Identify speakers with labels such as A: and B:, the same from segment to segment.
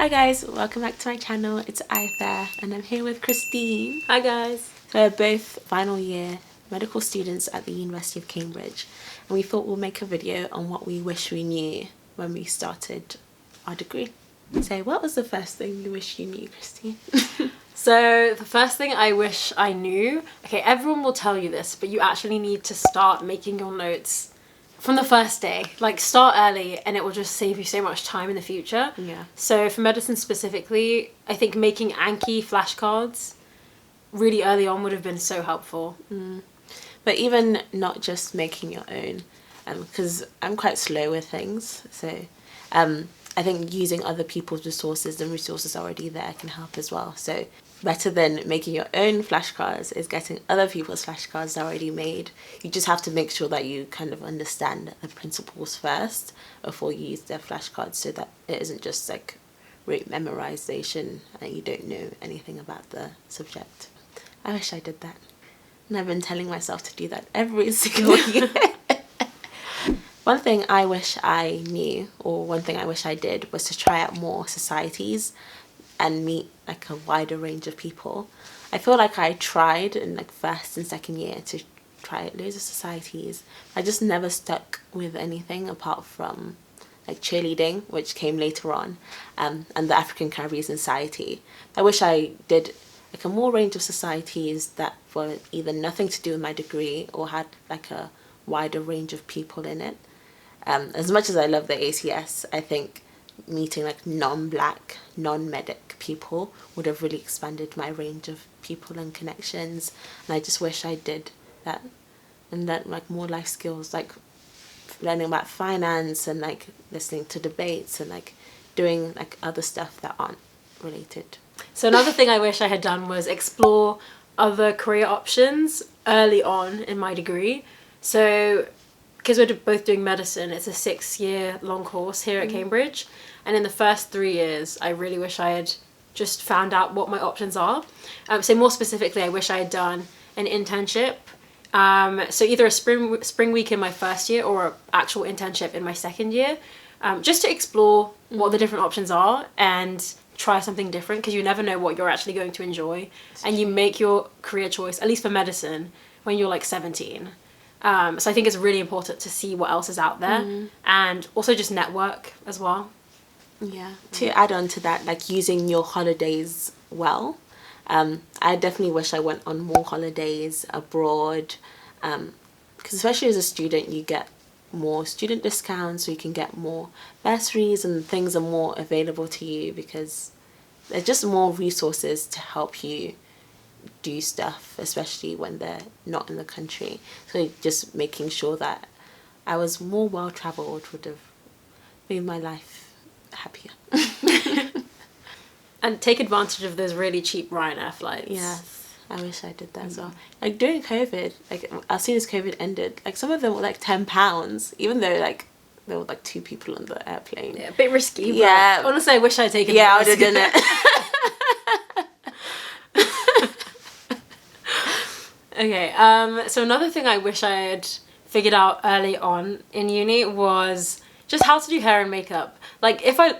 A: guys, welcome back to my channel. It's Ayanfe and I'm here with Christine.
B: Hi guys.
A: So we're both final year medical students at the University of Cambridge, and we thought we'll make a video on what we wish we knew when we started our degree. So what was the first thing you wish you knew, Christine?
B: So the first thing I wish I knew, okay, everyone will tell you this, but you actually need to start making your notes from the first day. Like, start early and it will just save you so much time in the future.
A: Yeah.
B: So for medicine specifically, I think making Anki flashcards really early on would have been so helpful.
A: But even not just making your own, because I'm quite slow with things, so I think using other people's resources and resources already there can help as well. So better than making your own flashcards is getting other people's flashcards already made. You just have to make sure that you kind of understand the principles first before you use their flashcards, so that it isn't just like rote memorization and you don't know anything about the subject. I wish I did that. And I've been telling myself to do that every single year. One thing I wish I knew, or one thing I wish I did, was to try out more societies and meet like a wider range of people. I feel like I tried in like first and second year to try out loads of societies. I just never stuck with anything apart from like cheerleading, which came later on, and the African Caribbean Society. I wish I did like a more range of societies that were either nothing to do with my degree or had like a wider range of people in it. As much as I love the ACS, I think meeting like non-black, non-medic people would have really expanded my range of people and connections, and I just wish I did that and learnt like more life skills, like learning about finance and like listening to debates and like doing like other stuff that aren't related.
B: So another thing I wish I had done was explore other career options early on in my degree. So because we're both doing medicine, it's a 6-year long course here at Cambridge, and in the first 3 years I really wish I had just found out what my options are. So more specifically, I wish I had done an internship, so either a spring week in my first year or an actual internship in my second year, just to explore what the different options are and try something different, because you never know what you're actually going to enjoy. And you make your career choice, at least for medicine, when you're like 17. So I think it's really important to see what else is out there, and also just network as well.
A: Yeah. To add on to that, like using your holidays well. I definitely wish I went on more holidays abroad, because especially as a student you get more student discounts, so you can get more bursaries and things are more available to you because there's just more resources to help you do stuff, especially when they're not in the country. So just making sure that I was more well travelled would have made my life happier.
B: And take advantage of those really cheap Ryanair flights.
A: Yes, I wish I did that as well. Like during COVID, like as soon as COVID ended, like some of them were like £10, even though like there were like 2 people on the airplane.
B: Yeah, a bit risky.
A: Yeah,
B: but honestly, I wish I'd taken.
A: Yeah, I would have done it.
B: Okay, so another thing I wish I had figured out early on in uni was just how to do hair and makeup. Like sorry,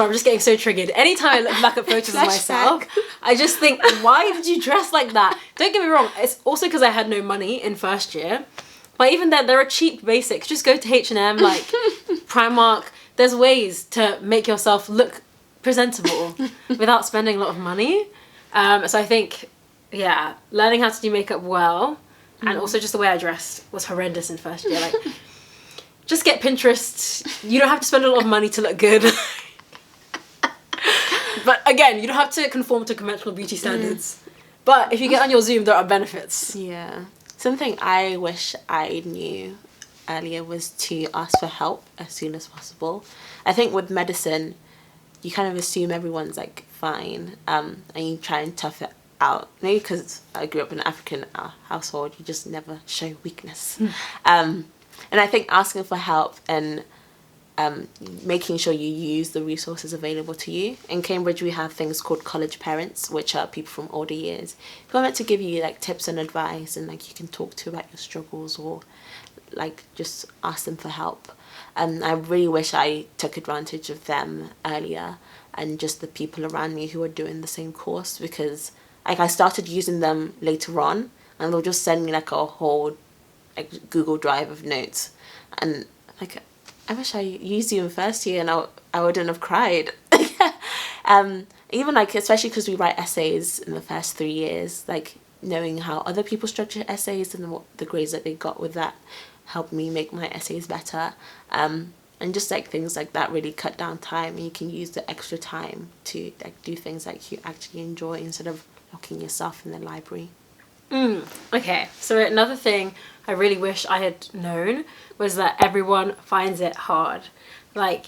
B: I'm just getting so triggered. Anytime I look back at photos of myself, I just think, why did you dress like that? Don't get me wrong, it's also because I had no money in first year. But even then, there are cheap basics. Just go to H&M, like Primark. There's ways to make yourself look presentable without spending a lot of money. So I think, yeah, learning how to do makeup well, and also just the way I dressed was horrendous in first year. Like, just get Pinterest. You don't have to spend a lot of money to look good. But again, you don't have to conform to conventional beauty standards. But if you get on your Zoom, there are benefits.
A: Yeah. Something I wish I knew earlier was to ask for help as soon as possible. I think with medicine, you kind of assume everyone's like fine, and you try and tough it out. Maybe because I grew up in an African household, you just never show weakness. And I think asking for help and making sure you use the resources available to you. In Cambridge, we have things called college parents, which are people from older years who are meant to give you like tips and advice, and like you can talk to about your struggles or like just ask them for help. I really wish I took advantage of them earlier, and just the people around me who are doing the same course, because like I started using them later on, and they'll just send me like a whole like Google Drive of notes, and like I wish I used you in first year and I wouldn't have cried. Even like, especially because we write essays in the first 3 years, like knowing how other people structure essays and what the grades that they got with that helped me make my essays better. And just like things like that really cut down time, and you can use the extra time to like do things that you actually enjoy instead of locking yourself in the library.
B: Okay, so another thing I really wish I had known was that everyone finds it hard. Like,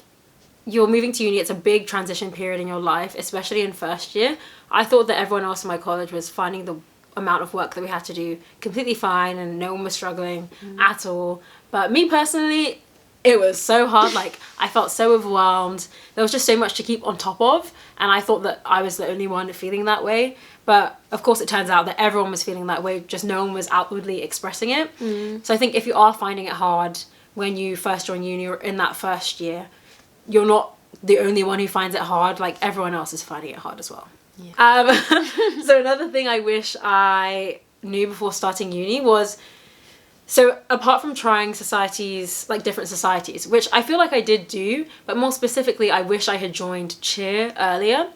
B: you're moving to uni, it's a big transition period in your life, especially in first year. I thought that everyone else in my college was finding the amount of work that we had to do completely fine and no one was struggling at all. But me personally, it was so hard. Like, I felt so overwhelmed. There was just so much to keep on top of, and I thought that I was the only one feeling that way. But of course it turns out that everyone was feeling that way, just no one was outwardly expressing it. So I think if you are finding it hard when you first join uni or in that first year, you're not the only one who finds it hard. Like, everyone else is finding it hard as well. So another thing I wish I knew before starting uni was, so apart from trying societies, like different societies, which I feel like I did do, but more specifically I wish I had joined cheer earlier.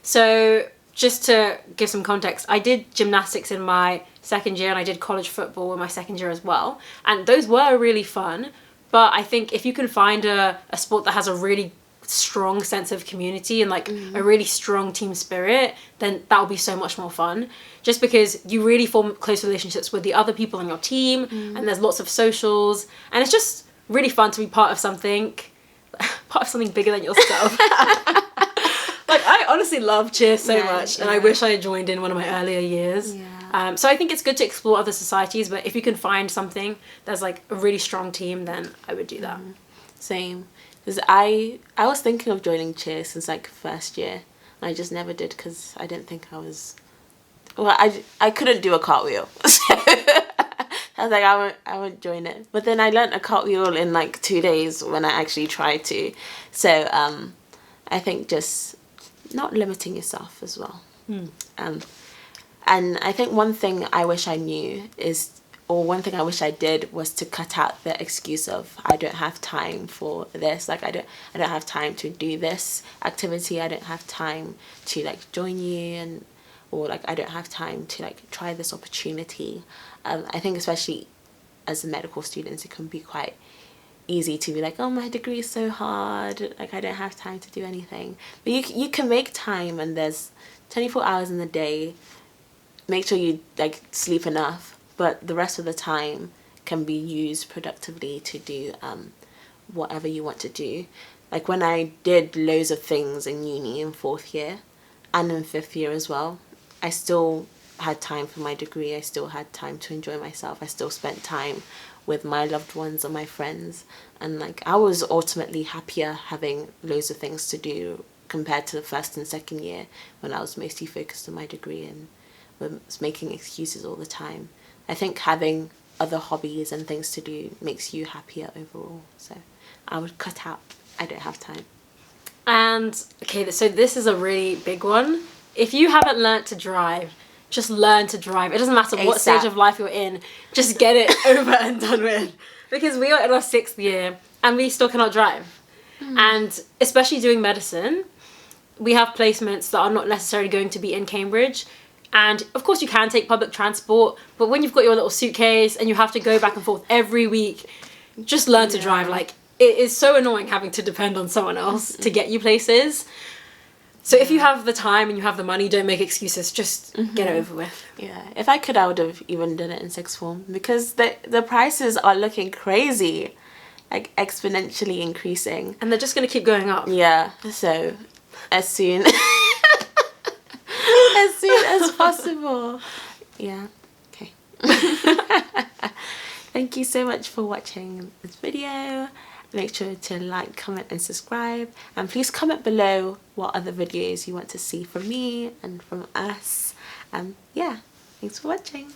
B: So just to give some context, I did gymnastics in my second year and I did college football in my second year as well, and those were really fun. But I think if you can find a sport that has a really strong sense of community and like a really strong team spirit, then that'll be so much more fun, just because you really form close relationships with the other people on your team, and there's lots of socials, and it's just really fun to be part of something bigger than yourself. Like, I honestly love cheer so much, and I wish I had joined in one of my earlier years. So I think it's good to explore other societies, but if you can find something that's like a really strong team, then I would do that.
A: Same. Because I was thinking of joining cheer since like first year, and I just never did because I didn't think I was, well, I couldn't do a cartwheel. So I was like, I won't join it. But then I learnt a cartwheel in like 2 days when I actually tried to. So I think just not limiting yourself as well. And I think one thing I wish I knew is, or one thing I wish I did, was to cut out the excuse of I don't have time for this. Like, I don't have time to do this activity. I don't have time to like join you, and or like I don't have time to like try this opportunity. I think especially as medical students, it can be quite easy to be like, oh, my degree is so hard, like I don't have time to do anything. But you can make time, and there's 24 hours in the day. Make sure you like sleep enough, but the rest of the time can be used productively to do whatever you want to do. Like, when I did loads of things in uni in 4th year and in 5th year as well, I still had time for my degree. I still had time to enjoy myself. I still spent time with my loved ones and my friends, and like I was ultimately happier having loads of things to do compared to the 1st and 2nd year, when I was mostly focused on my degree and was making excuses all the time. I think having other hobbies and things to do makes you happier overall. So I would cut out I don't have time.
B: And okay, so this is a really big one. If you haven't learnt to drive, just learn to drive. It doesn't matter what stage of life you're in, just get it over and done with. Because we are in our 6th year and we still cannot drive. And especially doing medicine, we have placements that are not necessarily going to be in Cambridge. And of course you can take public transport, but when you've got your little suitcase and you have to go back and forth every week, just learn to drive. Like, it is so annoying having to depend on someone else to get you places. So if you have the time and you have the money, don't make excuses, just get it over with.
A: Yeah, if I could, I would have even done it in 6th form, because the prices are looking crazy, like exponentially increasing.
B: And they're just going to keep going up.
A: Yeah, so as soon as possible. Yeah, okay. Thank you so much for watching this video. Make sure to like, comment and subscribe, and please comment below what other videos you want to see from me and from us. Yeah, thanks for watching.